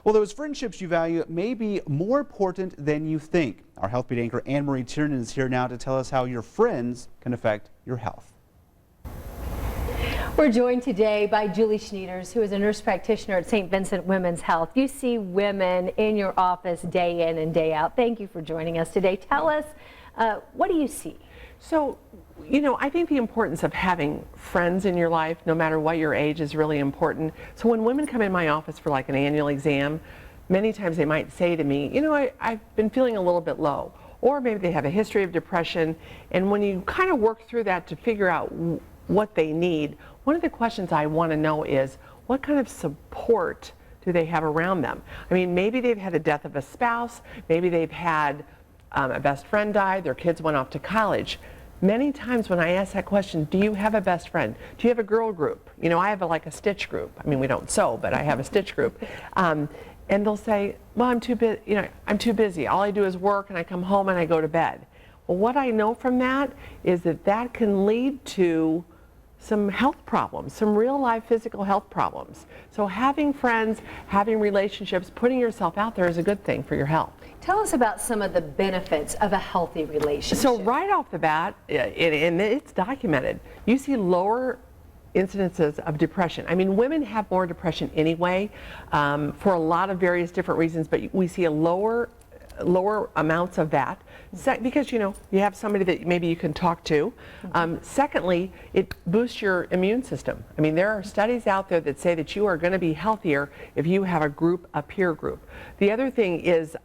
Well, those friendships you value may be more important than you think. Our Health Beat anchor Anne-Marie Tiernan is here now to tell us how your friends can affect your health. We're joined today by Julie Schneiders, who is a nurse practitioner at St. Vincent Women's Health. You see women in your office day in and day out. Thank you for joining us today. Tell us, what do you see? So, I think the importance of having friends in your life, no matter what your age, is really important. So when women come in my office for like an annual exam, many times they might say to me, I've been feeling a little bit low. Or maybe they have a history of depression. And when you kind of work through that to figure out what they need, one of the questions I want to know is, what kind of support do they have around them? I mean, maybe they've had a death of a spouse, maybe they've had a best friend die, their kids went off to college. Many times when I ask that question, do you have a best friend? Do you have a girl group? I have like a stitch group. I mean, we don't sew, but I have a stitch group. And they'll say, well, I'm too busy. All I do is work and I come home and I go to bed. Well, what I know from that is that can lead to some health problems, some real life physical health problems. So having friends, having relationships, putting yourself out there is a good thing for your health. Tell us about some of the benefits of a healthy relationship. So right off the bat, and it's documented, you see lower incidences of depression. I mean, women have more depression anyway, for a lot of various different reasons, but we see a lower amounts of that because you have somebody that maybe you can talk to. Secondly, it boosts your immune system. I mean, there are studies out there that say that you are going to be healthier if you have a peer group. The other thing is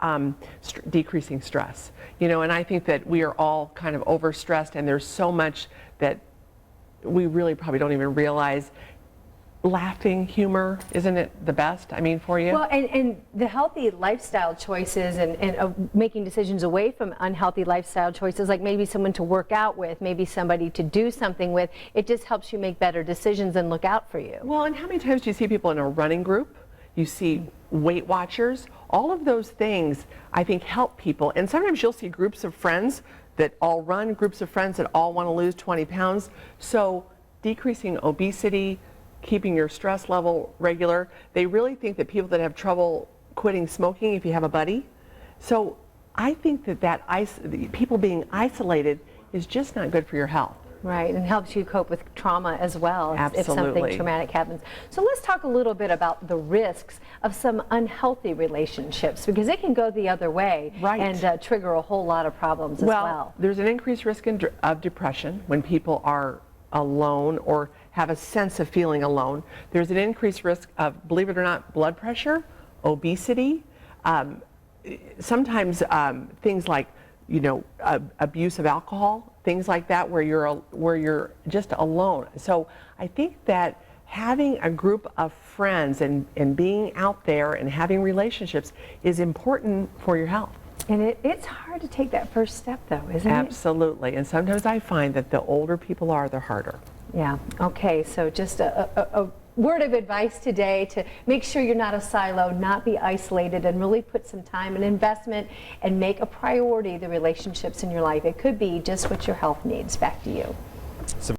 decreasing stress. And I think that we are all kind of overstressed, and there's so much that we really probably don't even realize. Laughing, humor, isn't it the best, for you? Well, and the healthy lifestyle choices and making decisions away from unhealthy lifestyle choices, like maybe someone to work out with, maybe somebody to do something with, it just helps you make better decisions and look out for you. Well, and how many times do you see people in a running group? You see Weight Watchers. All of those things, I think, help people. And sometimes you'll see groups of friends that all run, groups of friends that all want to lose 20 pounds. So decreasing obesity, keeping your stress level regular. They really think that people that have trouble quitting smoking, if you have a buddy. So I think that people being isolated is just not good for your health. Right, and helps you cope with trauma as well. Absolutely. If something traumatic happens. So let's talk a little bit about the risks of some unhealthy relationships, because it can go the other way, right, and trigger a whole lot of problems as well. There's an increased risk of depression when people are alone or have a sense of feeling alone. There's an increased risk of, believe it or not, blood pressure, obesity, sometimes things like abuse of alcohol, things like that, where you're just alone. So I think that having a group of friends and being out there and having relationships is important for your health. And it's hard to take that first step, though, isn't it? Absolutely. And sometimes I find that the older people are, the harder. Yeah. Okay. So just a word of advice today to make sure you're not a silo, not be isolated, and really put some time and investment and make a priority the relationships in your life. It could be just what your health needs. Back to you.